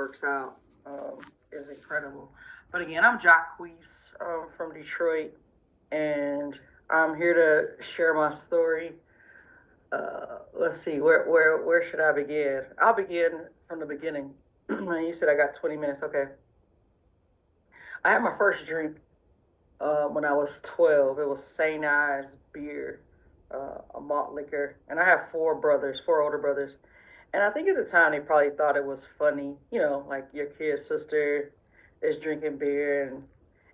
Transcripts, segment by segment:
works out is incredible. But again, I'm Jacquise from Detroit, and I'm here to share my story. Let's see, where should I begin? I'll begin from the beginning. You said I got 20 minutes. Okay, I had my first drink when I was 12. It was St. Ives beer, a malt liquor, and I have four brothers, four older brothers. And I think at the time they probably thought it was funny, like your kid's sister is drinking beer,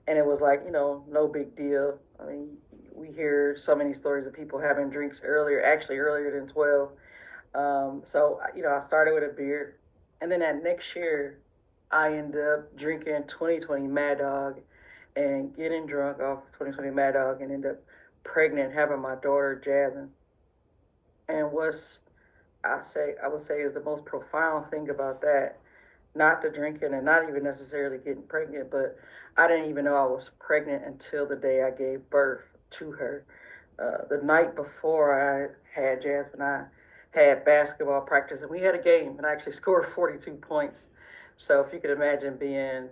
and it was like, no big deal. I mean, we hear so many stories of people having drinks earlier, actually earlier than 12. So, I started with a beer, and then that next year, I ended up drinking 2020 Mad Dog and getting drunk off 2020 Mad Dog and ended up pregnant, having my daughter Jasmine. And I would say is the most profound thing about that, not the drinking and not even necessarily getting pregnant, but I didn't even know I was pregnant until the day I gave birth to her. The night before I had Jasmine, I had basketball practice and we had a game and I actually scored 42 points. So if you could imagine being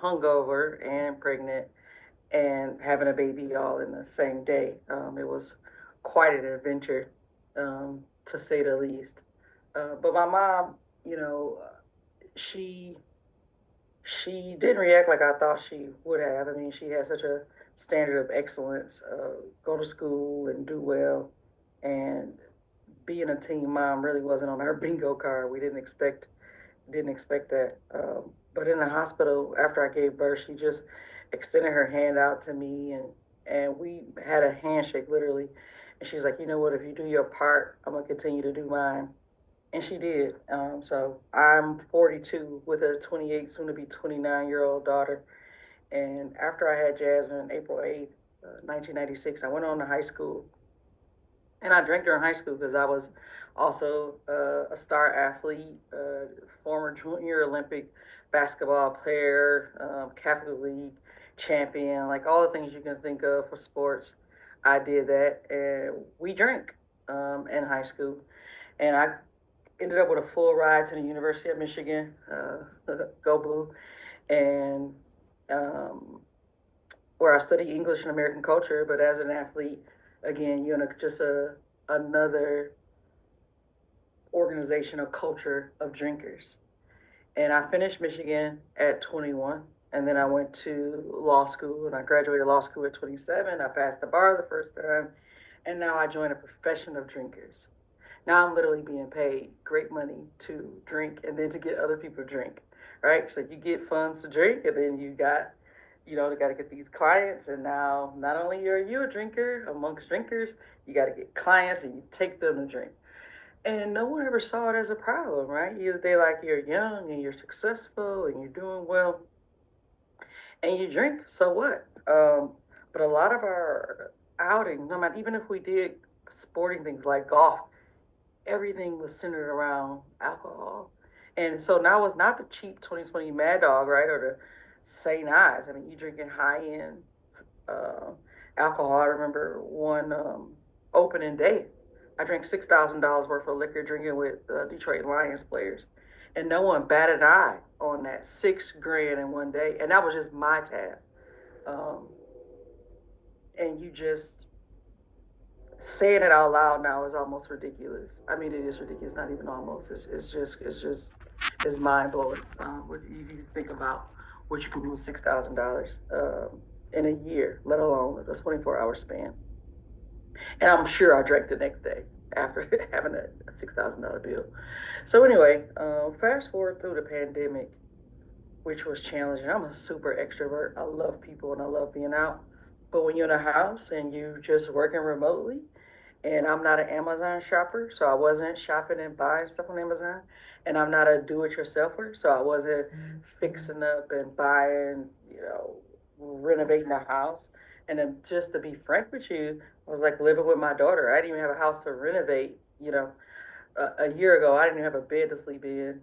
hungover and pregnant and having a baby all in the same day, it was quite an adventure, to say the least. But my mom, you know, she she didn't react like I thought she would have. I mean, she had such a standard of excellence, go to school and do well, and being a teen mom really wasn't on our bingo card. We didn't expect that. But in the hospital after I gave birth, she just extended her hand out to me, and we had a handshake literally. And she's like, you know what? If you do your part, I'm gonna continue to do mine. And she did. So I'm 42 with a 28, soon to be 29-year-old daughter. And after I had Jasmine, April 8th, 1996, I went on to high school. And I drank during high school because I was also a star athlete, former junior Olympic basketball player, Catholic League champion, like all the things you can think of for sports. I did that, and we drank in high school. And I ended up with a full ride to the University of Michigan, go blue, and um, where I studied English and American culture. But as an athlete, again, just another organization or culture of drinkers. And I finished Michigan at 21. And then I went to law school and I graduated law school at 27. I passed the bar the first time. And now I joined a profession of drinkers. Now I'm literally being paid great money to drink and then to get other people to drink, right? So you get funds to drink, and then you got to get these clients. And now not only are you a drinker amongst drinkers, you got to get clients and you take them to drink. And no one ever saw it as a problem, right? They like you're young and you're successful and you're doing well and you drink. So what? But a lot of our outings, no matter even if we did sporting things like golf, everything was centered around alcohol. And so now it's not the cheap 2020 Mad Dog, right? Or the St. Ives. I mean, you drinking high end uh, alcohol. I remember one opening day, I drank $6,000 worth of liquor drinking with Detroit Lions players. And no one batted an eye on that 6 grand in one day. And that was just my tab. Um, and you just saying it out loud now is almost ridiculous. I mean, it is ridiculous. Not even almost. It's mind blowing. What you think about what you can do with $6,000 in a year, let alone a 24-hour span. And I'm sure I drank the next day after having a $6,000 bill. So anyway, fast forward through the pandemic, which was challenging. I'm a super extrovert. I love people and I love being out. But when you're in a house and you just working remotely, and I'm not an Amazon shopper, so I wasn't shopping and buying stuff on Amazon, and I'm not a do-it-yourselfer, so I wasn't fixing up and buying, renovating a house. And then just to be frank with you, I was like living with my daughter. I didn't even have a house to renovate. A year ago, I didn't even have a bed to sleep in,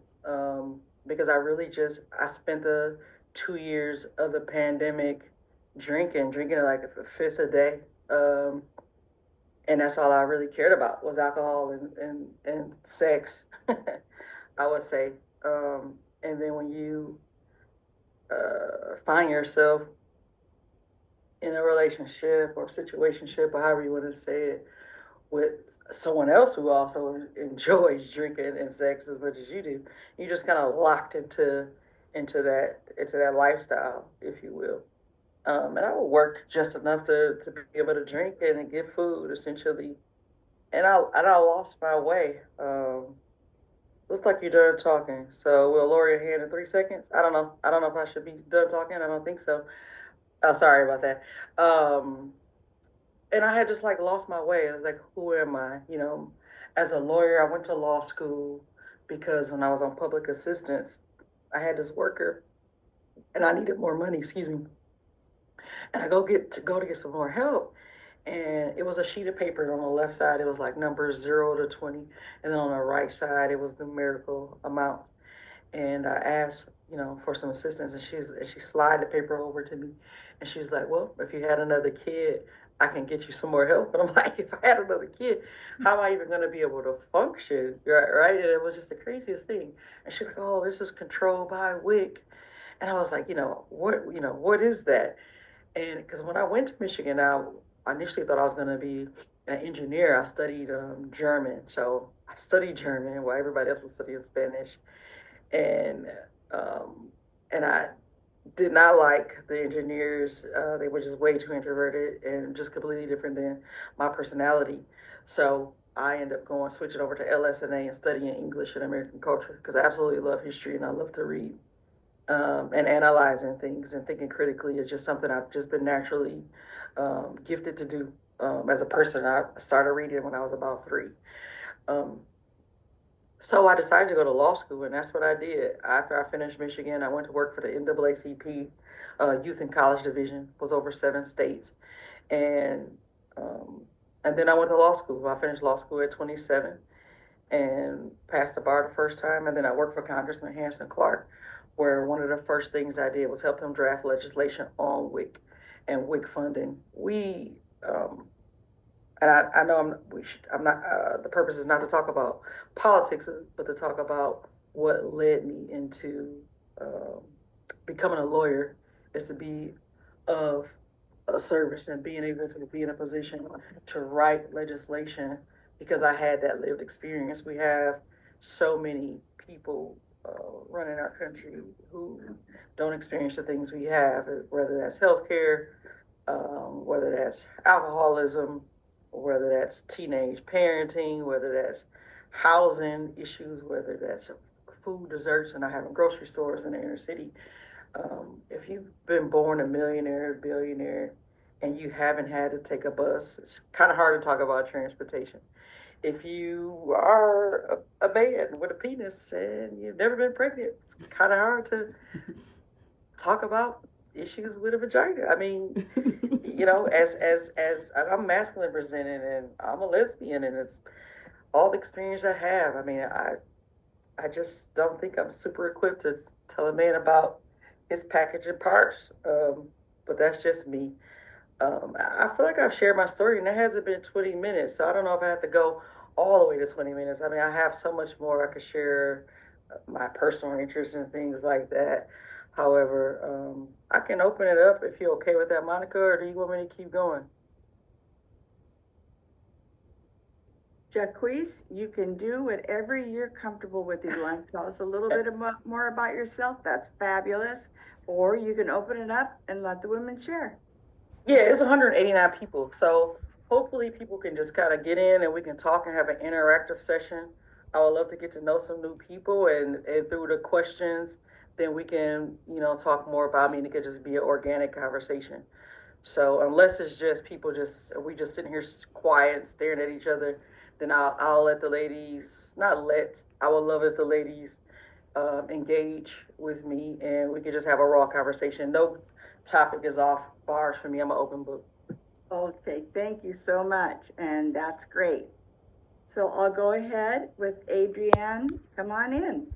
because I spent the 2 years of the pandemic drinking like a fifth a day. And that's all I really cared about was alcohol and sex, I would say. And then when you find yourself in a relationship or situationship, or however you want to say it, with someone else who also enjoys drinking and sex as much as you do, you just kind of locked into that lifestyle, if you will. And I would work just enough to be able to drink and get food essentially. And I lost my way. Looks like you're done talking. So we'll lower your hand in 3 seconds. I don't know. I don't know if I should be done talking. I don't think so. Oh, sorry about that. And I had just like lost my way. I was like, who am I? As a lawyer, I went to law school because when I was on public assistance, I had this worker and I needed more money, excuse me. And I go to get some more help. And it was a sheet of paper. On the left side, it was like numbers 0 to 20. And then on the right side, it was numerical amount. And I asked, for some assistance, and she slid the paper over to me, and she was like, "Well, if you had another kid, I can get you some more help." And I'm like, "If I had another kid, how am I even going to be able to function?" Right? And it was just the craziest thing. And she's like, "Oh, this is controlled by WIC," and I was like, what is that?" And because when I went to Michigan, I initially thought I was going to be an engineer. I studied German, so I studied German while everybody else was studying Spanish, and um, and I did not like the engineers. They were just way too introverted and just completely different than my personality. So I ended up switching over to LS&A and studying English and American culture because I absolutely love history and I love to read. And analyzing things and thinking critically is just something I've just been naturally gifted to do. As a person, I started reading when I was about 3. Um, so I decided to go to law school, and that's what I did. After I finished Michigan, I went to work for the NAACP Youth and College Division. Was over 7 states, and um, and then I went to law school. I finished law school at 27 and passed the bar the first time. And then I worked for Congressman Hanson Clark, where one of the first things I did was help him draft legislation on WIC and WIC funding. And I know I'm not. The purpose is not to talk about politics, but to talk about what led me into um, becoming a lawyer, is to be of a service and being able to be in a position to write legislation because I had that lived experience. We have so many people running our country who don't experience the things we have, whether that's healthcare, whether that's alcoholism, whether that's teenage parenting, whether that's housing issues, whether that's food, desserts, and not having grocery stores in the inner city. If you've been born a millionaire, billionaire, and you haven't had to take a bus, it's kind of hard to talk about transportation. If you are a man with a penis and you've never been pregnant, it's kind of hard to talk about issues with a vagina. I mean, as I'm masculine presented and I'm a lesbian, and it's all the experience I have. I mean, I just don't think I'm super equipped to tell a man about his package and parts. But that's just me. I feel like I've shared my story, and it hasn't been 20 minutes, so I don't know if I have to go all the way to 20 minutes. I mean, I have so much more I could share, my personal interests and things like that. However, I can open it up if you're okay with that, Monica, or do you want me to keep going? Jacquise, you can do whatever you're comfortable with. If you want to tell us a little bit more about yourself, that's fabulous. Or you can open it up and let the women share. Yeah, it's 189 people. So hopefully people can just kind of get in and we can talk and have an interactive session. I would love to get to know some new people, and through the questions, then we can, talk more about me, and it could just be an organic conversation. So unless it's just people we just sitting here quiet staring at each other, then I'll let the ladies, not let, I would love if the ladies engage with me and we can just have a raw conversation. No topic is off bars for me. I'm an open book. Okay, thank you so much. And that's great. So I'll go ahead with Adriane. Come on in.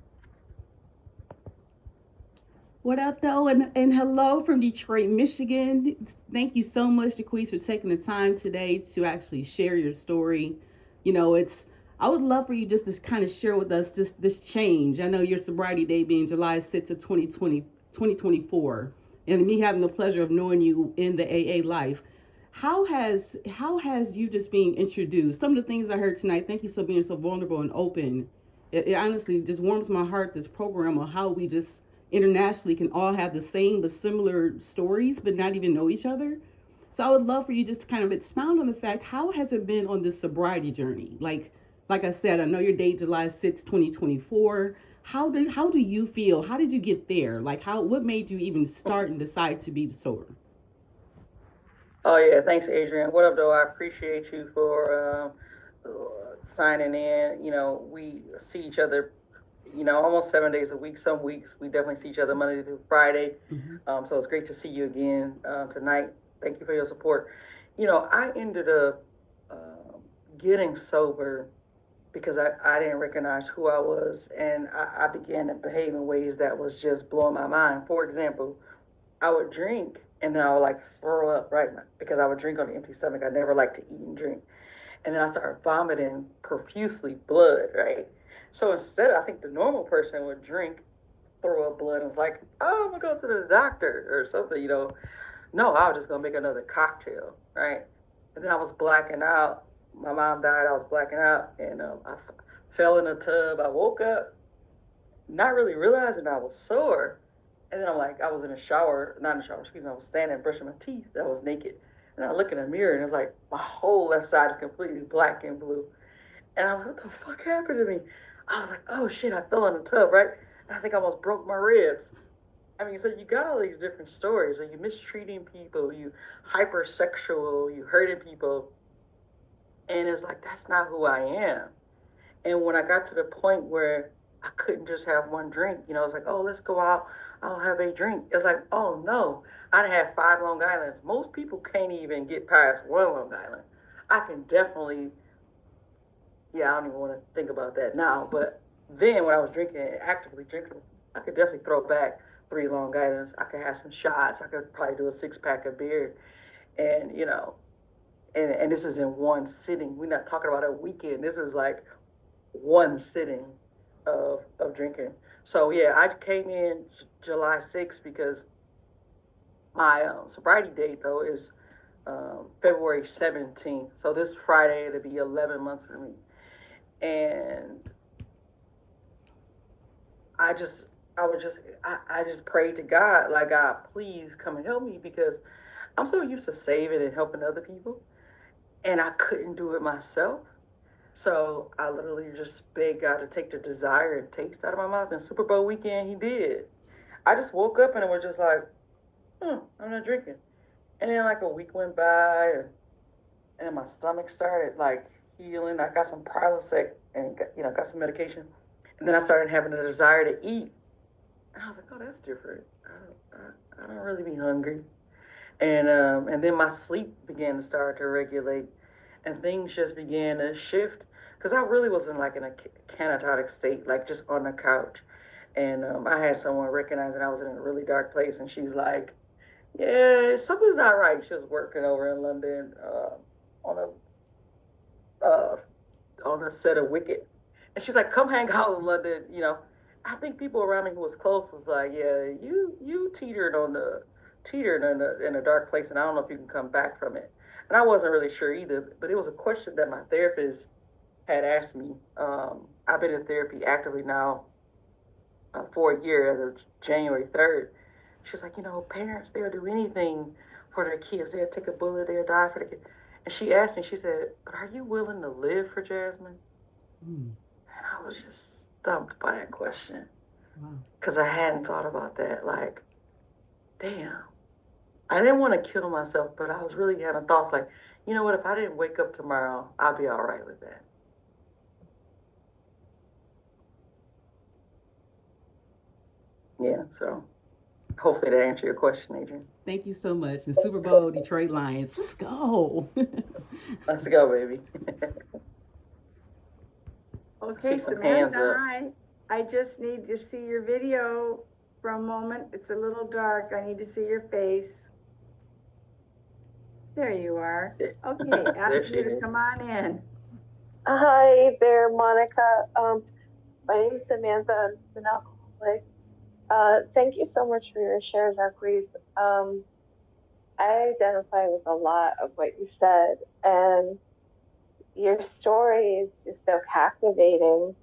What up, though? And hello from Detroit, Michigan. Thank you so much, Jacquise, for taking the time today to actually share your story. I would love for you just to kind of share with us this change. I know your sobriety day being July 6th of 2020, 2024. and me having the pleasure of knowing you in the AA life. How has you just being introduced? Some of the things I heard tonight. Thank you for being so vulnerable and open. It honestly just warms my heart. This program on how we just internationally can all have the same but similar stories, but not even know each other. So I would love for you just to kind of expound on the fact, how has it been on this sobriety journey? Like I said, I know your date July 6, 2024. How do you feel? How did you get there? Like, what made you even start and decide to be sober? Oh yeah, thanks, Adrian. What up, though? I appreciate you for signing in. We see each other, almost 7 days a week. Some weeks we definitely see each other Monday through Friday. Mm-hmm. So it's great to see you again tonight. Thank you for your support. I ended up getting sober because I didn't recognize who I was, and I began to behave in ways that was just blowing my mind. For example, I would drink and then I would like throw up, right? Because I would drink on an empty stomach. I never liked to eat and drink. And then I started vomiting profusely blood, right? So instead, I think the normal person would drink, throw up blood, and was like, oh, I'm gonna go to the doctor or something. No, I was just gonna make another cocktail, right? And then I was blacking out. My mom died, I was blacking out, and fell in a tub. I woke up, not really realizing I was sore. And then I'm like, I was in a shower, not in a shower, excuse me, I was standing brushing my teeth. I was naked. And I look in the mirror and it's like, my whole left side is completely black and blue. And I was like, what the fuck happened to me? I was like, oh shit, I fell in the tub, right? And I think I almost broke my ribs. I mean, so you got all these different stories. Or you mistreating people, you hypersexual, you hurting people. And it's like, that's not who I am. And when I got to the point where I couldn't just have one drink, it's like, oh, let's go out, I'll have a drink. It's like, oh no, I done had 5 Long Islands. Most people can't even get past one Long Island. I can definitely, yeah, I don't even want to think about that now. But then when I was drinking, actively drinking, I could definitely throw back 3 Long Islands. I could have some shots. I could probably do a 6 pack of beer. And, and this is in one sitting. We're not talking about a weekend. This is like one sitting of drinking. So yeah, I came in July 6th because my sobriety date though is February 17th. So this Friday it'll be 11 months for me. And I just I just prayed to God, like, God, please come and help me, because I'm so used to saving and helping other people, and I couldn't do it myself. So I literally just begged God to take the desire and taste out of my mouth. And Super Bowl weekend, He did. I just woke up and it was just like, I'm not drinking. And then like a week went by, and my stomach started like healing. I got some Prilosec and got some medication. And then I started having the desire to eat. And I was like, oh, that's different. I don't really be hungry. And then my sleep began to start to regulate, and things just began to shift, because I really wasn't like in a catatonic state, like just on the couch. And I had someone recognize that I was in a really dark place, and she's like, yeah, something's not right. She was working over in London on uh, on a set of Wicked, and she's like, come hang out in London. I think people around me who was close was like, yeah, you teetered in a dark place, and I don't know if you can come back from it. And I wasn't really sure either, but it was a question that my therapist had asked me. I've been in therapy actively now for a year, as of January 3rd. She's like, parents, they'll do anything for their kids. They'll take a bullet, they'll die for the kids. And she asked me, she said, but are you willing to live for Jasmine? Mm. And I was just stumped by that question, Wow. because I hadn't thought about that. Like, damn. I didn't want to kill myself, but I was really having thoughts like, you know what, if I didn't wake up tomorrow, I'll be all right with that. Yeah, so hopefully that answered your question, Adrian. Thank you so much. And Super Bowl, Detroit Lions. Let's go. Let's go, baby. Okay, See some hands Samantha, up. hi. I just need to see your video for a moment. It's a little dark. I need to see your face. There you are. Okay, There ask she you to is. come on in. Hi there, Monica. My name is Samantha. I'm an alcoholic. Thank you so much for your share, Jacquise. I identify with a lot of what you said, and your story is just so captivating.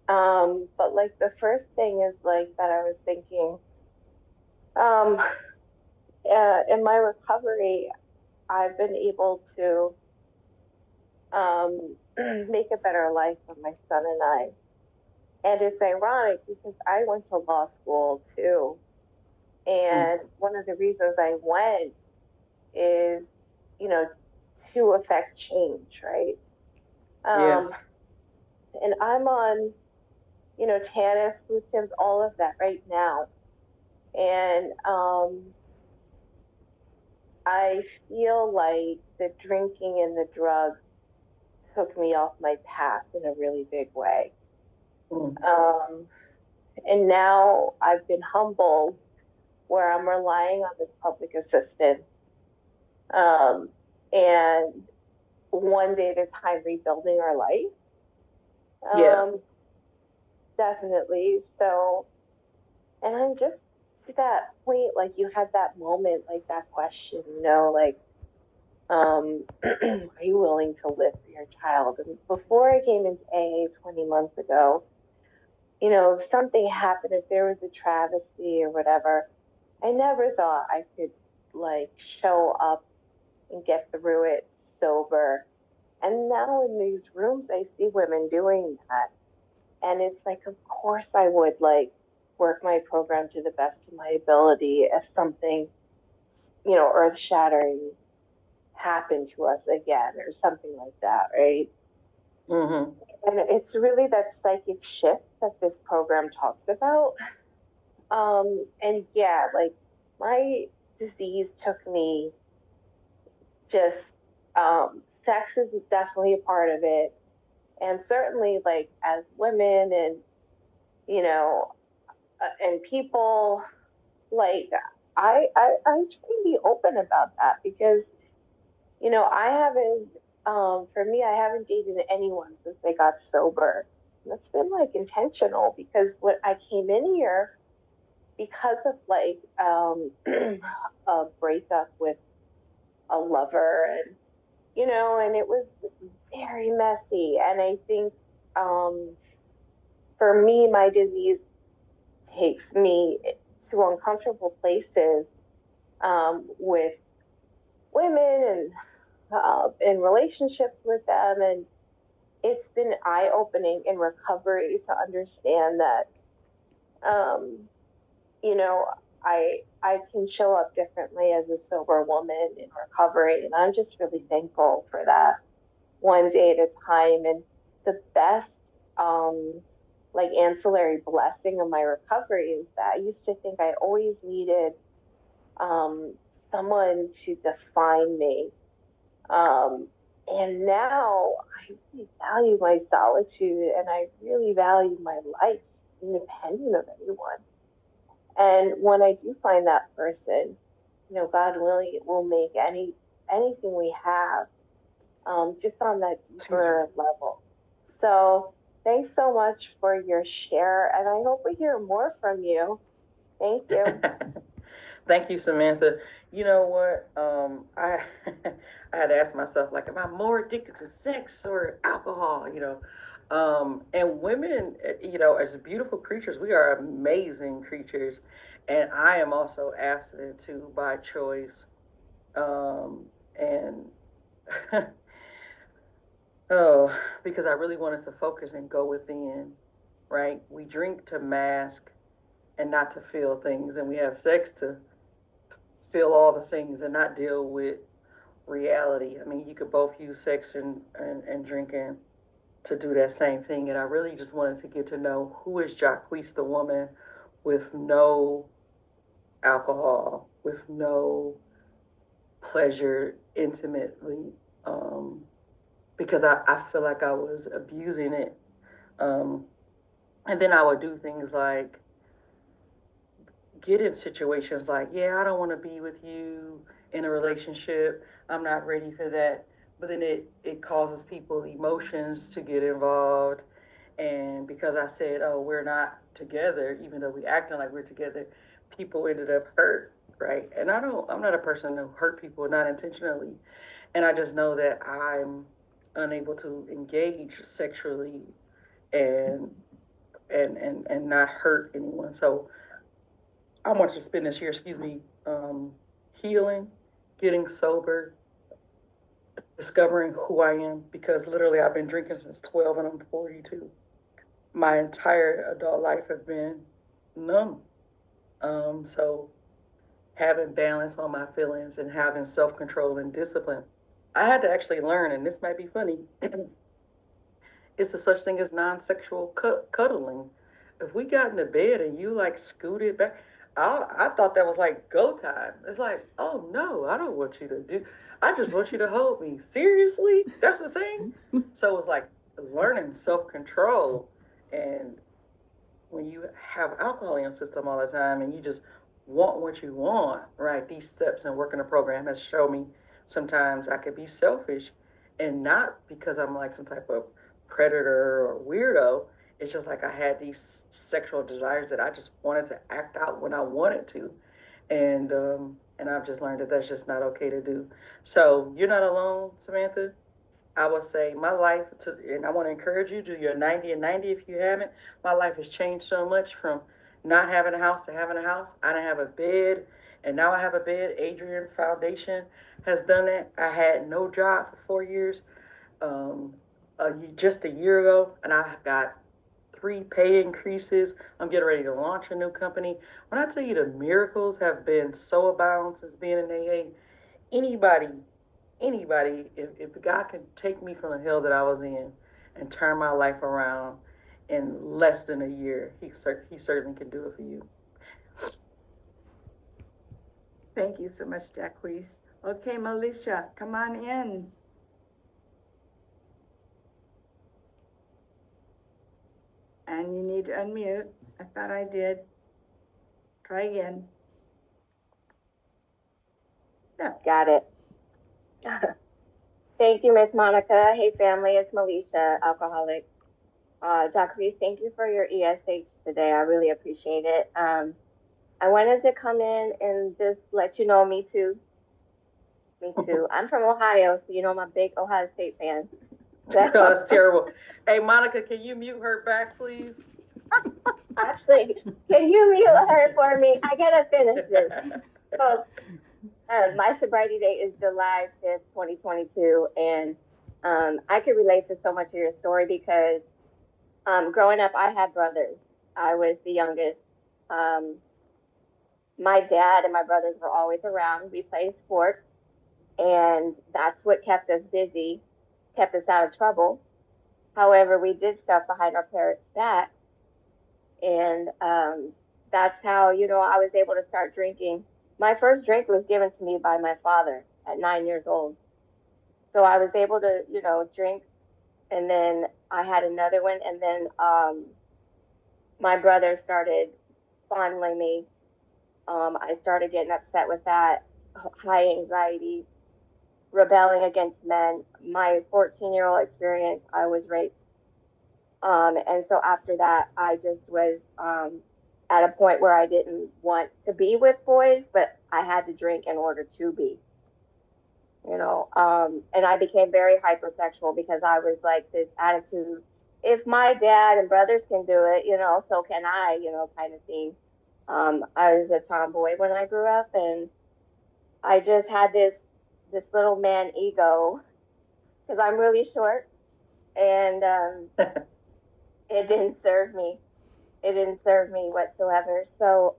But like the first thing is like that I was thinking, um, in my recovery, I've been able to make a better life for my son and I. And it's ironic because I went to law school too. And one of the reasons I went is, you know, to affect change, right? Yeah. And I'm on, TANF, food stamps, all of that right now. And I feel like the drinking and the drugs took me off my path in a really big way. Um, and now I've been humbled where I'm relying on this public assistance. And one day at a time rebuilding our life. Yeah. Definitely. So, and I'm just to that point, like you had that moment, like that question, like, are you willing to live for your child? And before I came into AA 20 months ago, if something happened, if there was a travesty or whatever, I never thought I could like show up and get through it sober. And now in these rooms, I see women doing that. And it's like, of course I would like work my program to the best of my ability if something, earth shattering happened to us again or something like that, right? Mm-hmm. And it's really that psychic shift that this program talks about. And yeah, like my disease took me just, sex is definitely a part of it. And certainly like as women and, you know, and people, like I try to be open about that because, I haven't, for me, I haven't dated anyone since I got sober. And it's been like intentional because when I came in here, because of like, a breakup with a lover and, and it was very messy. And I think, for me, my disease takes me to uncomfortable places, with women and in relationships with them. And it's been eye opening in recovery to understand that, um, you know, I can show up differently as a sober woman in recovery. And I'm just really thankful for that one day at a time. And the best, like ancillary blessing of my recovery is that I used to think I always needed, um, someone to define me. Um, and now I really value my solitude and I really value my life independent of anyone. And when I do find that person, God willing, it will make anything we have, just on that deeper level. So thanks so much for your share, and I hope we hear more from you. Thank you. Thank you, Samantha. You know what? I had to ask myself, like, am I more addicted to sex or alcohol? And women, as beautiful creatures, we are amazing creatures, and I am also abstinent too by choice. And oh, because I really wanted to focus and go within. Right? We drink to mask and not to feel things, and we have sex to feel all the things and not deal with reality. I mean, you could both use sex and drinking to do that same thing. And I really just wanted to get to know who is Jacquise, the woman with no alcohol, with no pleasure intimately, because I feel like I was abusing it. Um, and then I would do things like get in situations like, yeah, I don't want to be with you in a relationship. I'm not ready for that. But then it causes people emotions to get involved. And because I said, "Oh, we're not together," even though we acting like we're together, people ended up hurt, right? And I'm not a person who hurt people not intentionally, and I just know that I'm unable to engage sexually and and not hurt anyone. So I want to spend this year, excuse me, healing, getting sober, discovering who I am, because literally I've been drinking since 12 and I'm 42. My entire adult life has been numb. So having balance on my feelings and having self control and discipline, I had to actually learn, and this might be funny. It's a such thing as non-sexual cuddling. If we got into bed and you like scooted back, I thought that was like go time. It's like, oh no, I don't want you to do. I just want you to hold me. Seriously, that's the thing. So it's like learning self-control, and when you have alcohol in your system all the time and you just want what you want, right? These steps and working the program has shown me sometimes I could be selfish, and not because I'm like some type of predator or weirdo. It's just like I had these sexual desires that I just wanted to act out when I wanted to, and I've just learned that that's just not okay to do. So you're not alone, Samantha. I would say my life, and I want to encourage you, do your 90 and 90 if you haven't. My life has changed so much from not having a house to having a house. I didn't have a bed, and now I have a bed. Adriane Foundation has done that. I had no job for 4 years, um, just a year ago, and I got 3 pay increases. I'm getting ready to launch a new company. When I tell you the miracles have been so abound since being in AA, anybody if God can take me from the hell that I was in and turn my life around in less than a year, he certainly can do it for you. Thank you so much, Jacquise. Okay, Militia, come on in. And you need to unmute. I thought I did. Try again. Yeah. Got it. Thank you, Miss Monica. Hey, family, it's Melisha, alcoholic. Jacquise, thank you for your ESH today. I really appreciate it. I wanted to come in and just let you know, me too. Me too. I'm from Ohio, so you know I'm a big Ohio State fan. Oh, that's terrible. Hey, Monica, can you mute her back, please? Actually, can you mute her for me? I gotta finish this. So, my sobriety date is July 5th, 2022, and I could relate to so much of your story because growing up, I had brothers. I was the youngest. My dad and my brothers were always around. We played sports, and that's what kept us busy, kept us out of trouble. However, we did stuff behind our parents' back, and that's how, I was able to start drinking. My first drink was given to me by my father at 9 years old. So I was able to, drink, and then I had another one, and then my brother started fondling me. I started getting upset with that, high anxiety, rebelling against men. My 14-year-old experience, I was raped. And so after that, I just was at a point where I didn't want to be with boys, but I had to drink in order to be, and I became very hypersexual because I was like this attitude, if my dad and brothers can do it, so can I, kind of thing. I was a tomboy when I grew up, and I just had this little man ego because I'm really short, and it didn't serve me. It didn't serve me whatsoever. So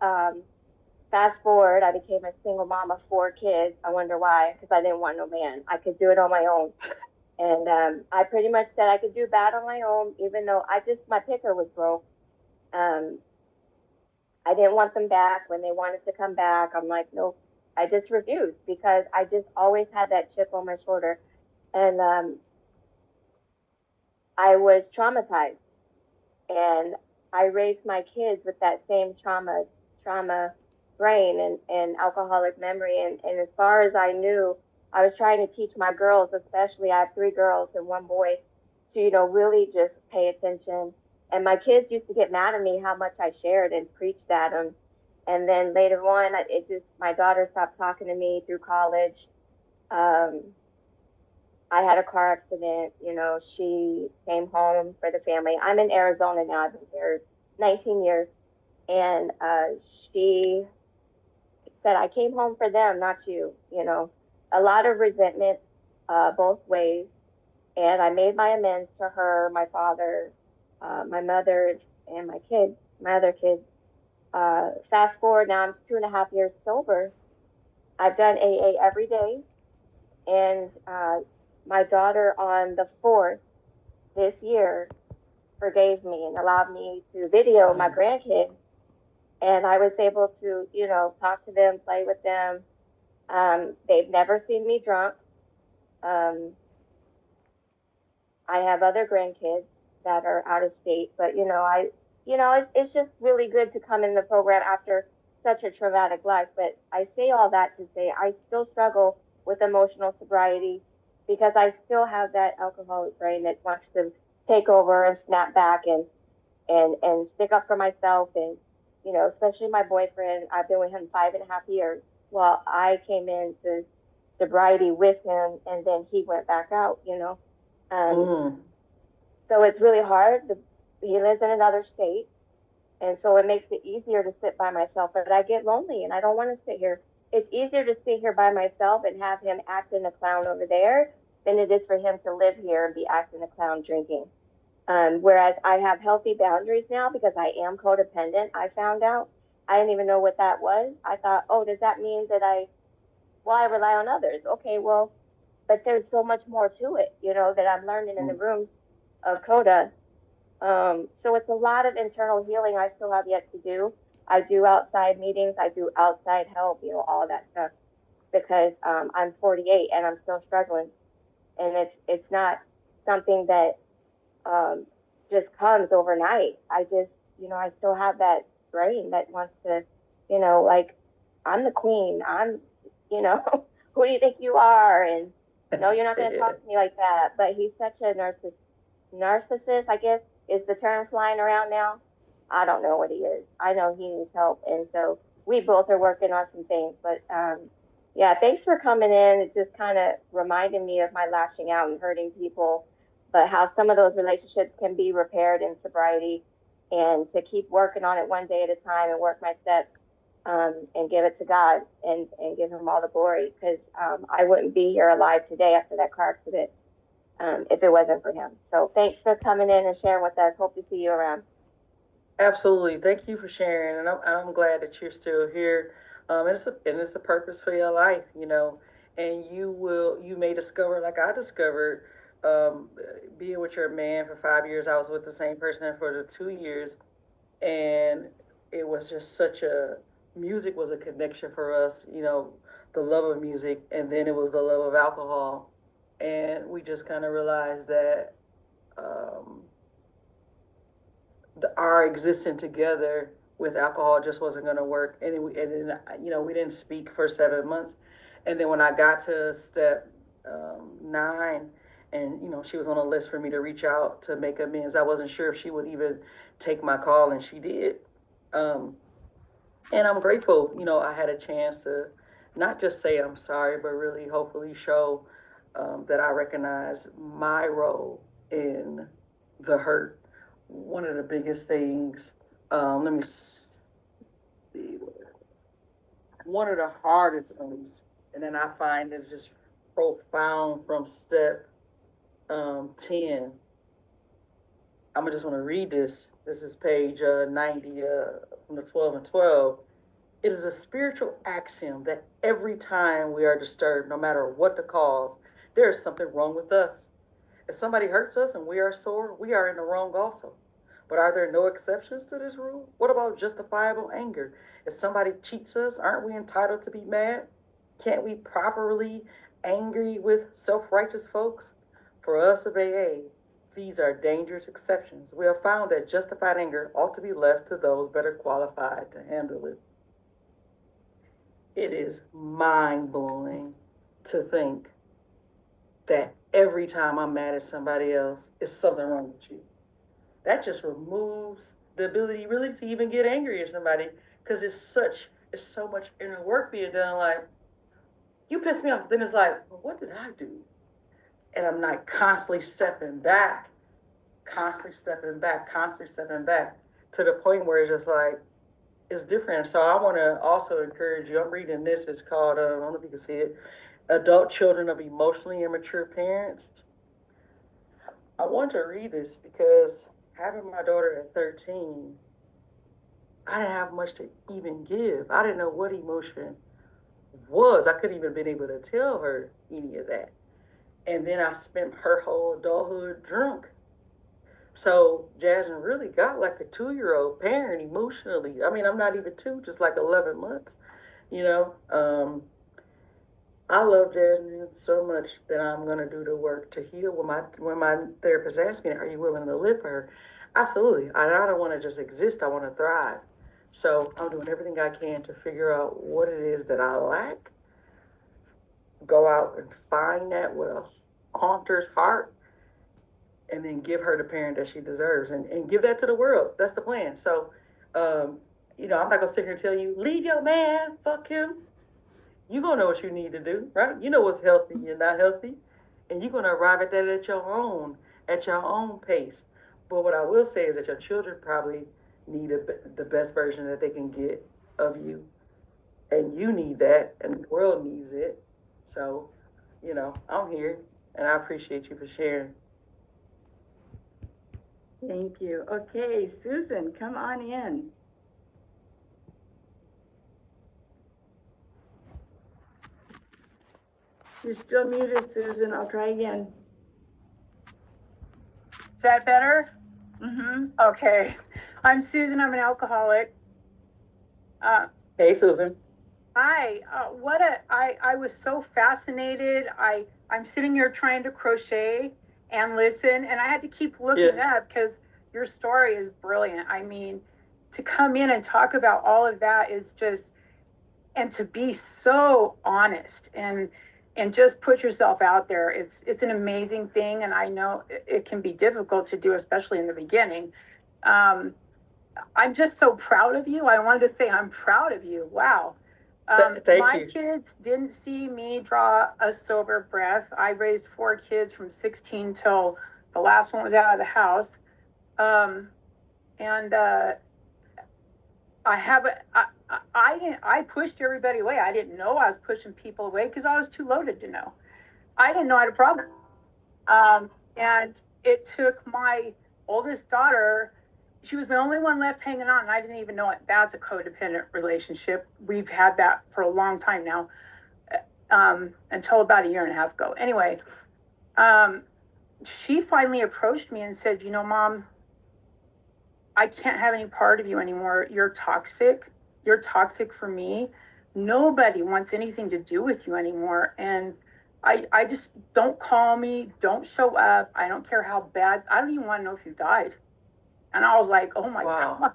fast forward, I became a single mom of 4 kids. I wonder why, because I didn't want no man. I could do it on my own. And I pretty much said I could do bad on my own, even though my picker was broke. I didn't want them back. When they wanted to come back, I'm like, nope. I just refused because I just always had that chip on my shoulder. And I was traumatized. And I raised my kids with that same trauma brain and alcoholic memory. And as far as I knew, I was trying to teach my girls, especially I have 3 girls and 1 boy, to, really just pay attention And my kids used to get mad at me how much I shared and preached at them. And then later on, my daughter stopped talking to me through college. Um, I had a car accident. You know, she came home for the family. I'm in Arizona now. I've been here 19 years. And she said, I came home for them, not you. You know, a lot of resentment both ways. And I made my amends to her, my father, my mother, and my other kids. Fast forward, now I'm 2.5 years sober. I've done AA every day. And my daughter on the 4th this year forgave me and allowed me to video my grandkids. And I was able to, you know, talk to them, play with them. They've never seen me drunk. I have other grandkids that are out of state, but it's just really good to come in the program after such a traumatic life. But I say all that to say I still struggle with emotional sobriety because I still have that alcoholic brain that wants to take over and snap back and stick up for myself. And, you know, especially my boyfriend, I've been with him 5.5 years. Well, I came into sobriety with him and then he went back out, you know. So it's really hard. He lives in another state. And so it makes it easier to sit by myself, but I get lonely and I don't want to sit here. It's easier to sit here by myself and have him acting a clown over there than it is for him to live here and be acting a clown drinking. Whereas I have healthy boundaries now because I am codependent. I found out. I didn't even know what that was. I thought, oh, does that mean that I rely on others? Okay, well, but there's so much more to it, you know, that I'm learning in the rooms of CODA. So it's a lot of internal healing I still have yet to do. I do outside meetings, I do outside help, you know, all of that stuff, because I'm 48 and I'm still struggling. And it's not something that just comes overnight. I just, you know, I still have that brain that wants to, you know, like, I'm the queen. I'm, you know, who do you think you are? And no, you're not going to talk to me like that. But he's such a narcissist, I guess, is the term flying around now. I don't know what he is. I know he needs help. And so we both are working on some things. But yeah, thanks for coming in. It just kind of reminded me of my lashing out and hurting people, but how some of those relationships can be repaired in sobriety, and to keep working on it one day at a time and work my steps, and give it to God and give him all the glory, because I wouldn't be here alive today after that car accident if it wasn't for him. So thanks for coming in and sharing with us. Hope to see you around. Absolutely. Thank you for sharing, and I'm glad that you're still here. And it's a purpose for your life, you know, and you may discover, like I discovered, being with your man for 5 years. I was with the same person for the 2 years, and it was just such a music was a connection for us, you know, the love of music, and then it was the love of alcohol, and we just kind of realized that. Um, our existing together with alcohol just wasn't going to work, and then you know we didn't speak for 7 months, and then when I got to step 9, and you know she was on a list for me to reach out to make amends, I wasn't sure if she would even take my call, and she did, and I'm grateful. You know, I had a chance to not just say I'm sorry, but really hopefully show that I recognize my role in the hurt. One of the biggest things, let me see, one of the hardest things, and then I find it's just profound from step 10. I'm just want to read this. This is page 90 from the 12 and 12. It is a spiritual axiom that every time we are disturbed, no matter what the cause, there is something wrong with us. If somebody hurts us and we are sore, we are in the wrong also. But are there no exceptions to this rule? What about justifiable anger? If somebody cheats us, aren't we entitled to be mad? Can't we properly angry with self-righteous folks? For us of AA, these are dangerous exceptions. We have found that justified anger ought to be left to those better qualified to handle it. It is mind-blowing to think that every time I'm mad at somebody else, it's something wrong with you. that just removes the ability really to even get angry at somebody because it's so much inner work being done. Like, you piss me off, then it's like, well, what did I do? And I'm like constantly stepping back to the point where it's just like it's different. So I want to also encourage you. I'm reading this. It's called I don't know if you can see it. Adult Children of Emotionally Immature Parents. I want to read this because having my daughter at 13, I didn't have much to even give. I didn't know what emotion was. I couldn't even been able to tell her any of that. And then I spent her whole adulthood drunk. So Jasmine really got like a 2 year old parent emotionally. I mean, I'm not even two, just like 11 months, you know. I love Jasmine so much that I'm gonna do the work to heal. When my therapist asked me, "Are you willing to live for her?" Absolutely. I don't want to just exist. I want to thrive. So I'm doing everything I can to figure out what it is that I lack. Go out and find that with a haunter's heart, and then give her the parent that she deserves, and give that to the world. That's the plan. So, I'm not gonna sit here and tell you leave your man, fuck him. You gonna know what you need to do, right? You know what's healthy and not healthy, and you're gonna arrive at that at your own pace. But what I will say is that your children probably need the best version that they can get of you, and you need that, and the world needs it. So, I'm here, and I appreciate you for sharing. Thank you. Okay, Susan, come on in. You're still muted, Susan. I'll try again. Is that better? Mm-hmm. Okay. I'm Susan. I'm an alcoholic. Hey, Susan. Hi. I was so fascinated. I'm sitting here trying to crochet and listen, and I had to keep looking up because your story is brilliant. I mean, to come in and talk about all of that is just, and to be so honest and just put yourself out there. It's an amazing thing, and I know it can be difficult to do, especially in the beginning. I'm just so proud of you. I wanted to say I'm proud of you. Wow. Thank my you. kids didn't see me draw a sober breath. I raised 4 kids from 16 till the last one was out of the house. And I pushed everybody away. I didn't know I was pushing people away because I was too loaded to know. I didn't know I had a problem. And it took my oldest daughter, she was the only one left hanging on, and I didn't even know it. That's a codependent relationship. We've had that for a long time now, until about a year and a half ago. Anyway, she finally approached me and said, Mom, I can't have any part of you anymore. You're toxic. You're toxic for me. Nobody wants anything to do with you anymore. And I just, don't call me, don't show up. I don't care how bad. I don't even want to know if you died. And I was like, oh my God.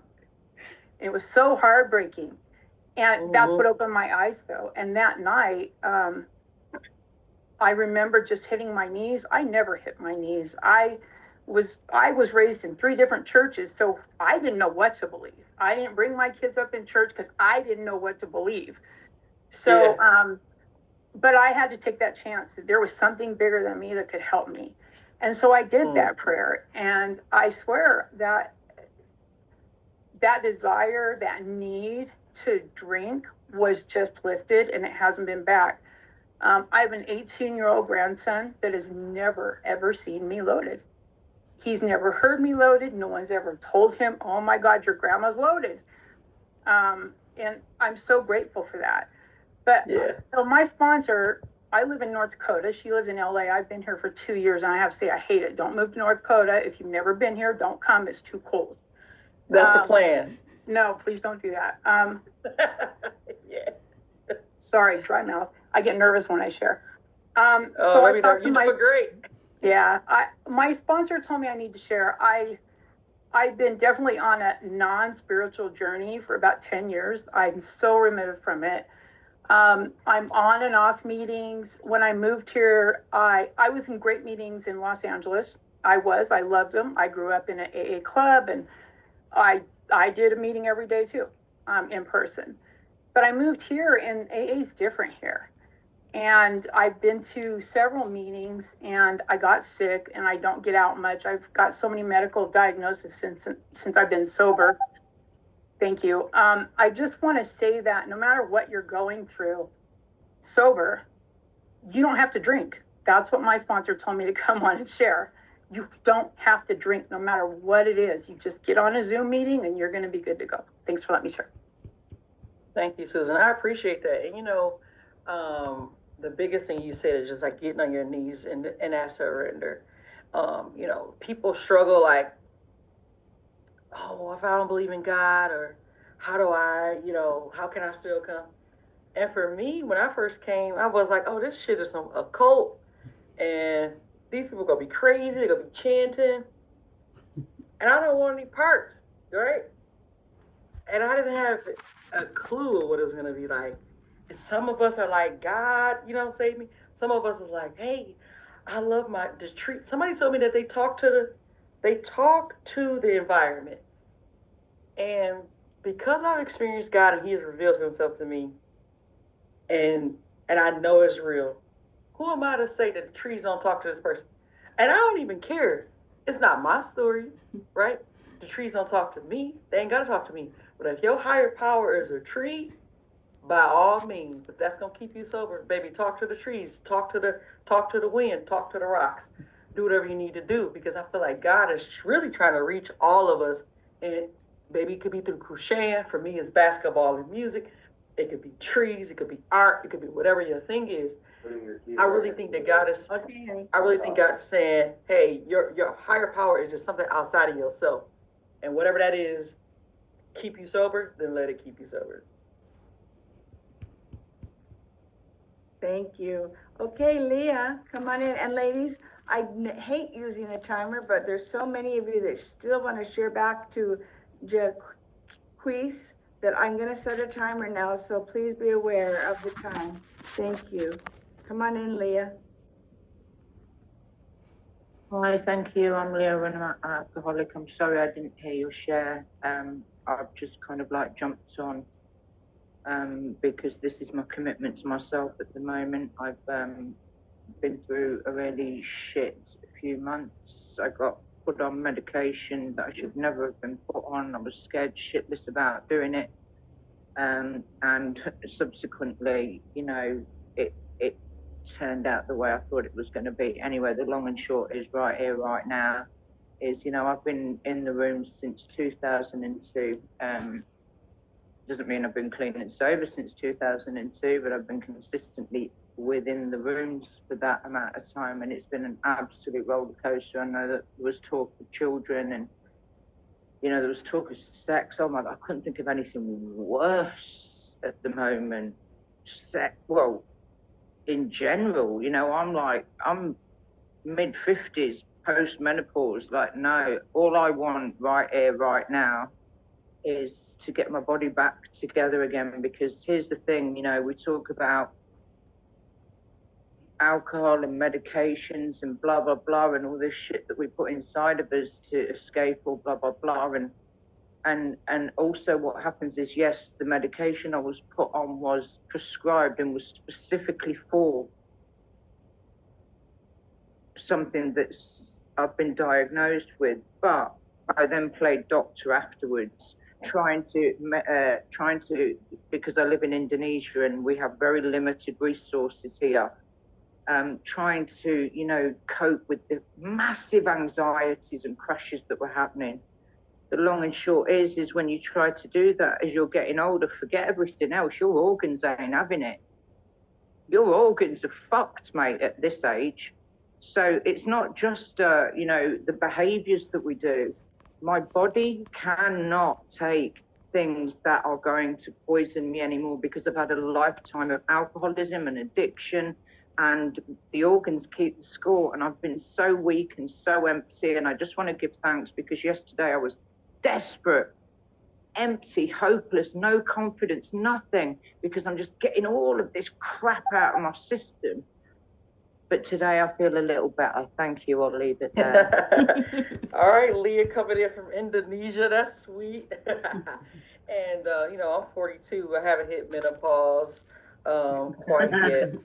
It was so heartbreaking. And that's what opened my eyes, though. And that night, I remember just hitting my knees. I never hit my knees. I was raised in 3 different churches, so I didn't know what to believe. I didn't bring my kids up in church because I didn't know what to believe. So, but I had to take that chance that there was something bigger than me that could help me. And so I did that prayer, and I swear that desire, that need to drink was just lifted, and it hasn't been back. I have an 18-year-old grandson that has never, ever seen me loaded. He's never heard me loaded. No one's ever told him, oh my God, your grandma's loaded. And I'm so grateful for that. But so my sponsor, I live in North Dakota. She lives in LA. I've been here for 2 years, and I have to say I hate it. Don't move to North Dakota. If you've never been here, don't come. It's too cold. That's the plan. No, please don't do that. Sorry, dry mouth. I get nervous when I share. So I talked to my, great. Yeah, my sponsor told me I need to share. I've been definitely on a non-spiritual journey for about 10 years. I'm so removed from it. I'm on and off meetings. When I moved here, I was in great meetings in Los Angeles. I loved them. I grew up in an AA club, and I did a meeting every day too, in person. But I moved here, and AA is different here. And I've been to several meetings, and I got sick, and I don't get out much. I've got so many medical diagnoses since I've been sober. Thank you. I just want to say that no matter what you're going through, sober, you don't have to drink. That's what my sponsor told me to come on and share. You don't have to drink no matter what it is. You just get on a Zoom meeting and you're going to be good to go. Thanks for letting me share. Thank you, Susan. I appreciate that. And the biggest thing you said is just like getting on your knees and that surrender. People struggle like, oh, if I don't believe in God, or how do I, how can I still come? And for me, when I first came, I was like, oh, this shit is some occult, and these people gonna be crazy, they're gonna be chanting, and I don't want any parts, right? And I didn't have a clue of what it was gonna be like. And some of us are like, God, save me. Some of us is like, hey, I love the tree. Somebody told me that they talk to the environment. And because I've experienced God and He has revealed Himself to me, and I know it's real, who am I to say that the trees don't talk to this person? And I don't even care. It's not my story, right? The trees don't talk to me. They ain't gotta talk to me. But if your higher power is a tree, by all means, if that's gonna keep you sober, baby, talk to the trees, talk to the wind, talk to the rocks, do whatever you need to do, because I feel like God is really trying to reach all of us. And baby, it could be through crocheting. For me, it's basketball and music. It could be trees. It could be art. It could be whatever your thing is. I really think that God is. I really think God is saying, hey, your higher power is just something outside of yourself, and whatever that is, keep you sober. Then let it keep you sober. Thank you. Okay, Leah, come on in. And ladies, I hate using a timer, but there's so many of you that still want to share back to Jacquise that I'm going to set a timer now, so please be aware of the time. Thank you. Come on in, Leah. Hi, thank you. I'm Leah and I'm an alcoholic. I'm sorry I didn't hear your share. I've just kind of like jumped on because this is my commitment to myself at the moment. I've been through a really shit few months. I got put on medication that I should never have been put on. I was scared shitless about doing it. And subsequently, it turned out the way I thought it was going to be. Anyway, the long and short is right here, right now, is, I've been in the room since 2002. Doesn't mean I've been clean and sober since 2002, but I've been consistently within the rooms for that amount of time, and it's been an absolute roller coaster. I know that there was talk of children, and there was talk of sex. Oh my God, I couldn't think of anything worse at the moment. Well, in general, I'm mid-50s, post-menopause. Like, no, all I want right here, right now, is to get my body back together again. Because here's the thing, we talk about alcohol and medications and blah, blah, blah, and all this shit that we put inside of us to escape or blah, blah, blah. And also what happens is, yes, the medication I was put on was prescribed and was specifically for something that I've been diagnosed with, but I then played doctor afterwards, trying to, because I live in Indonesia and we have very limited resources here, trying to, cope with the massive anxieties and crashes that were happening. The long and short is when you try to do that as you're getting older, forget everything else. Your organs ain't having it. Your organs are fucked, mate, at this age. So it's not just, the behaviors that we do. My body cannot take things that are going to poison me anymore because I've had a lifetime of alcoholism and addiction, and the organs keep the score. And I've been so weak and so empty. And I just want to give thanks, because yesterday I was desperate, empty, hopeless, no confidence, nothing, because I'm just getting all of this crap out of my system. but today I feel a little better. Thank you. I'll leave it there. All right, Leah coming in from Indonesia. That's sweet. And I'm 42. I haven't hit menopause quite yet.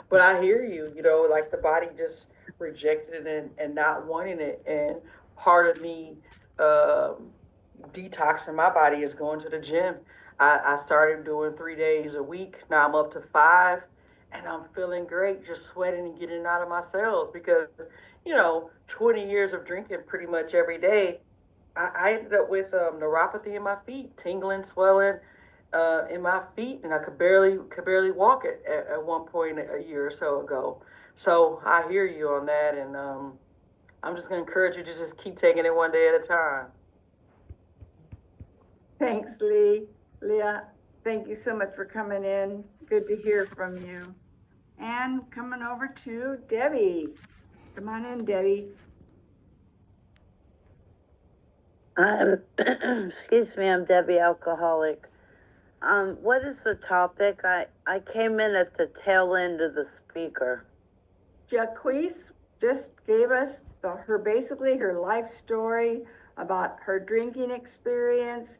But I hear you. Like the body just rejected it and not wanting it. And part of me detoxing my body is going to the gym. I started doing 3 days a week. Now I'm up to 5, and I'm feeling great, just sweating and getting out of my cells because, 20 years of drinking pretty much every day, I ended up with neuropathy in my feet, tingling, swelling in my feet, and I could barely walk it at one point a year or so ago. So I hear you on that, and I'm just gonna encourage you to just keep taking it one day at a time. Thanks, Leah, thank you so much for coming in. Good to hear from you. And coming over to Debbie. Come on in, Debbie. Excuse me, I'm Debbie, alcoholic. What is the topic? I came in at the tail end of the speaker. Jacquise just gave us her life story about her drinking experience,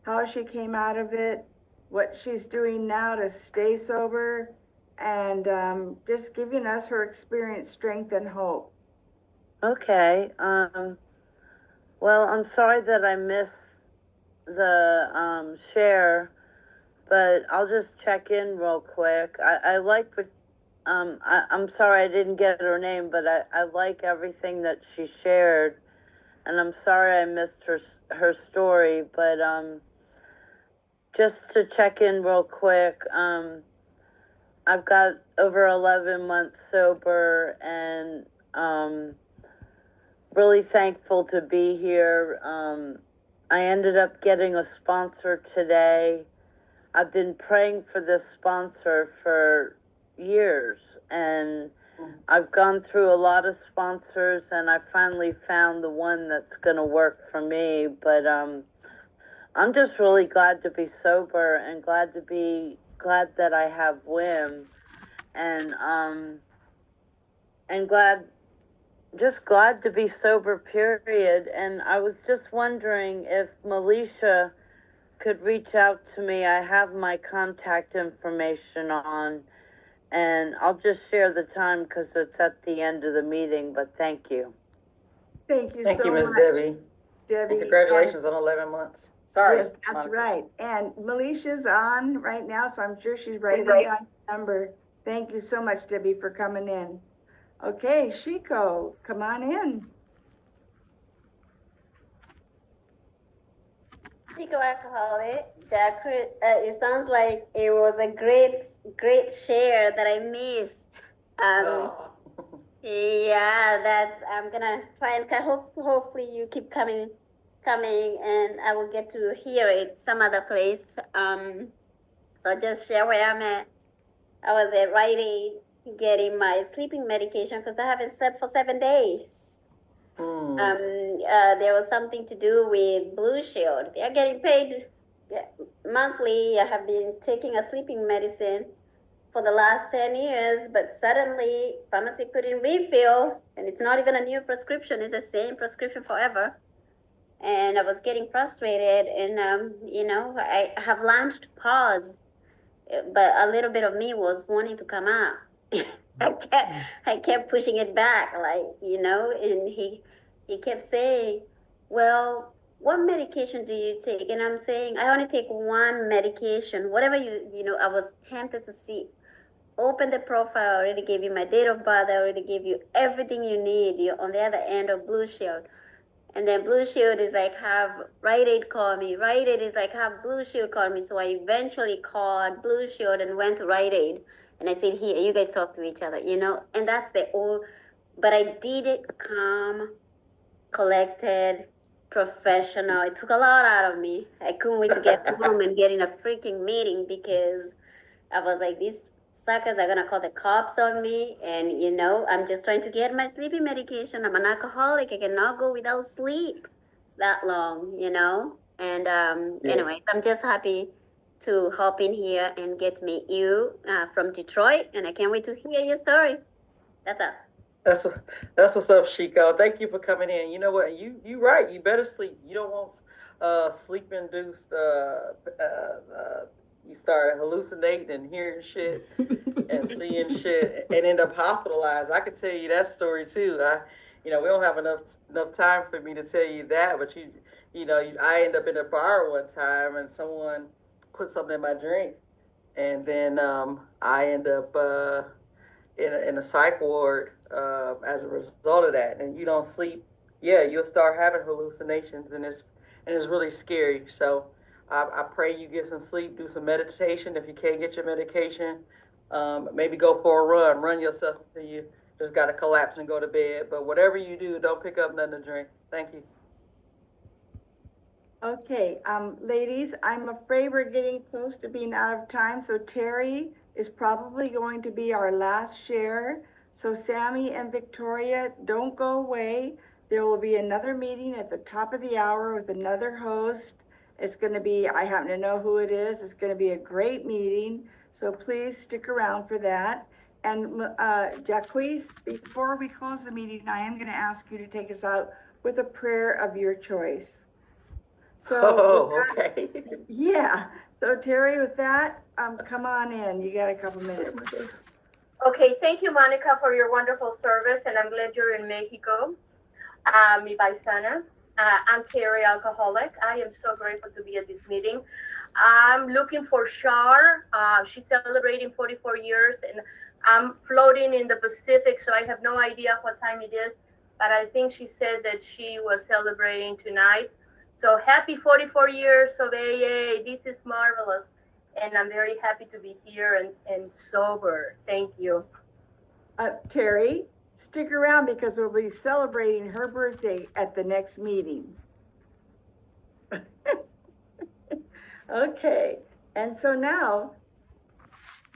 how she came out of it, what she's doing now to stay sober, and just giving us her experience, strength, and hope. Okay. Well, I'm sorry that I missed the share, but I'll just check in real quick. I like what, I'm sorry I didn't get her name, but I like everything that she shared, and I'm sorry I missed her story, but just to check in real quick, I've got over 11 months sober, and really thankful to be here. I ended up getting a sponsor today. I've been praying for this sponsor for years, and I've gone through a lot of sponsors, and I finally found the one that's going to work for me. But I'm just really glad to be sober and glad that I have WIM, and glad to be sober, period. And I was just wondering if Melisha could reach out to me. I have my contact information on, and I'll just share the time because it's at the end of the meeting, but thank you. Thank you Thank so you, Ms. much, Debbie. Debbie. And congratulations on 11 months. Sorry. Yes, that's Monica. right. And Melisha's on right now, so I'm sure she's writing down your number. Thank you so much, Debbie, for coming in. Okay, Shiko, come on in. Chico alcoholic, Jacquise, it sounds like it was a great share that I missed. Oh. Yeah, I'm gonna try and hopefully you keep coming, and I will get to hear it some other place. So just share where I'm at. I was at Rite Aid getting my sleeping medication because I haven't slept for 7 days. There was something to do with Blue Shield. They're getting paid monthly. I have been taking a sleeping medicine for the last 10 years, but suddenly pharmacy couldn't refill, and it's not even a new prescription. It's the same prescription forever. And I was getting frustrated, and I have learned to pause, but a little bit of me was wanting to come out. I kept pushing it back, and he kept saying, well, what medication do you take? And I'm saying, I only take one medication. Whatever I was tempted to see. Open the profile, I already gave you my date of birth, I already gave you everything you need. You're on the other end of Blue Shield. And then Blue Shield is like, have Rite Aid call me. Rite Aid is like, have Blue Shield call me. So I eventually called Blue Shield and went to Rite Aid. And I said, here, you guys talk to each other, And that's but I did it calm, collected, professional. It took a lot out of me. I couldn't wait to get home and get in a freaking meeting because I was like, these suckers are gonna call the cops on me, and I'm just trying to get my sleeping medication. I'm an alcoholic. I cannot go without sleep that long, And anyways, I'm just happy to hop in here and get to meet you from Detroit, and I can't wait to hear your story. That's all. That's what's up, Chico. Thank you for coming in. You know what? You right. You better sleep. You don't want sleep induced. You start hallucinating and hearing shit and seeing shit and end up hospitalized. I could tell you that story too. We don't have enough time for me to tell you that, but I ended up in a bar one time and someone put something in my drink, and then I end up in a psych ward as a result of that. And you don't sleep, yeah, you'll start having hallucinations, and it's really scary. So I pray you get some sleep, do some meditation. If you can't get your medication, maybe go for a run yourself until you just got to collapse and go to bed. But whatever you do, don't pick up nothing to drink. Thank you. Okay, ladies, I'm afraid we're getting close to being out of time, so Terry is probably going to be our last share. So Sammy and Victoria, don't go away. There will be another meeting at the top of the hour with another host. It's going to be, I happen to know who it is. It's going to be a great meeting, so please stick around for that. And Jacquise, before we close the meeting, I am going to ask you to take us out with a prayer of your choice. So, okay. Yeah. So Terry, with that, come on in. You got a couple minutes. Okay, thank you, Monica, for your wonderful service, and I'm glad you're in Mexico. Mi paisana. I'm Terry, alcoholic. I am so grateful to be at this meeting. I'm looking for Shar. She's celebrating 44 years, and I'm floating in the Pacific, so I have no idea what time it is, but I think she said that she was celebrating tonight. So happy 44 years of AA. This is marvelous. And I'm very happy to be here and sober. Thank you. Terry, stick around because we'll be celebrating her birthday at the next meeting. Okay. And so now,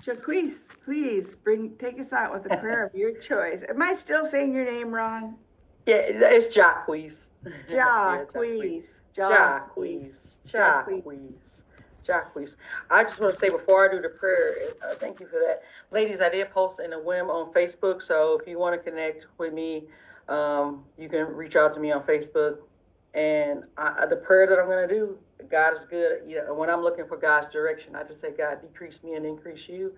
Jacquise, please take us out with a prayer of your choice. Am I still saying your name wrong? Yeah, it's Jacquise. Jacquise. Jacquise. I just want to say before I do the prayer, thank you for that. Ladies, I did post in a whim on Facebook, so if you want to connect with me, you can reach out to me on Facebook. And the prayer that I'm going to do, God is good. When I'm looking for God's direction, I just say, God, decrease me and increase you.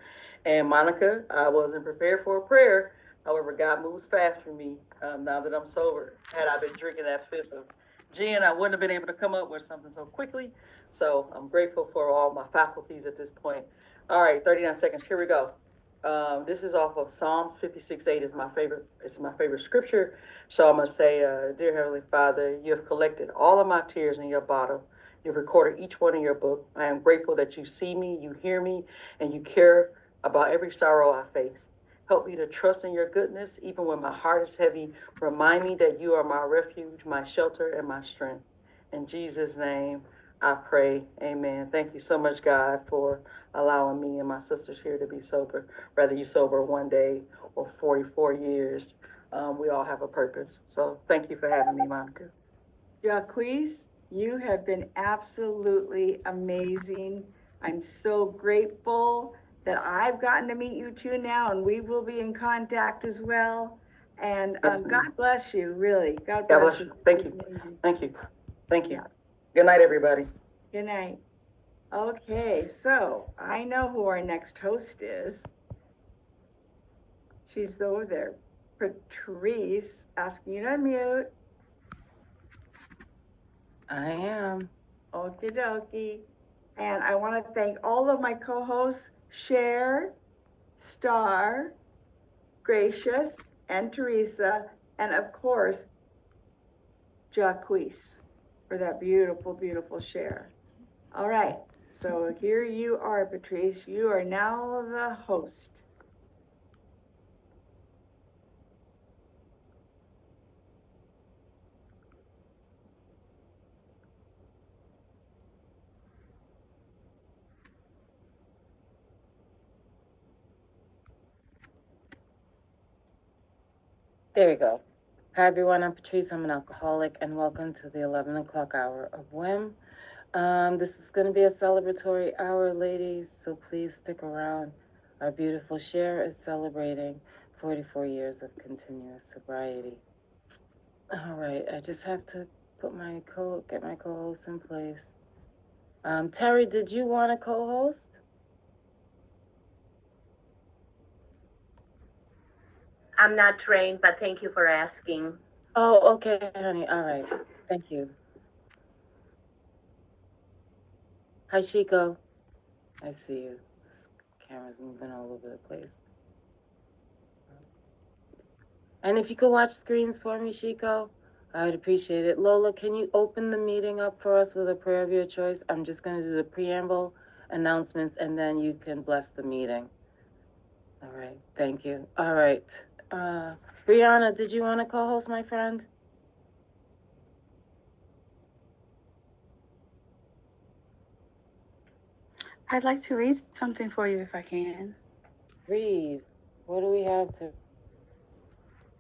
And Monica, I wasn't prepared for a prayer. However, God moves fast for me now that I'm sober. Had I been drinking that fifth of gin, I wouldn't have been able to come up with something so quickly. So I'm grateful for all my faculties at this point. All right, 39 seconds. Here we go. This is off of Psalms 56:8. It's my favorite scripture. So I'm going to say, Dear Heavenly Father, you have collected all of my tears in your bottle. You've recorded each one in your book. I am grateful that you see me, you hear me, and you care about every sorrow I face. Help me to trust in your goodness, even when my heart is heavy. Remind me that you are my refuge, my shelter, and my strength. In Jesus' name, I pray. Amen. Thank you so much, God, for allowing me and my sisters here to be sober. Whether you sober one day or 44 years, we all have a purpose. So thank you for having me, Monica. Jacquise, you have been absolutely amazing. I'm so grateful that I've gotten to meet you two now, and we will be in contact as well. And God bless you, really. God bless you. Thank you. Yeah. Good night, everybody. Good night. Okay, so I know who our next host is. She's over there. Patrice, asking you to unmute. I am. Okie dokie. And I want to thank all of my co-hosts, Cher, Star, Gracious, and Teresa, and of course, Jacquise, for that beautiful, beautiful share. All right, so here you are, Patrice. You are now the host. There we go. Hi, everyone. I'm Patrice. I'm an alcoholic, and welcome to the 11 o'clock hour of WIM. This is going to be a celebratory hour, ladies, so please stick around. Our beautiful share is celebrating 44 years of continuous sobriety. All right, I just have to get my co-host in place. Terry, did you want to co-host? I'm not trained, but thank you for asking. Oh, okay, honey. All right. Thank you. Hi, Chico. I see you. This camera's moving all over the place. And if you could watch screens for me, Chico, I would appreciate it. Lola, can you open the meeting up for us with a prayer of your choice? I'm just going to do the preamble, announcements, and then you can bless the meeting. All right. Thank you. All right. Brianna, did you want to co-host, my friend? I'd like to read something for you if I can. Read. What do we have to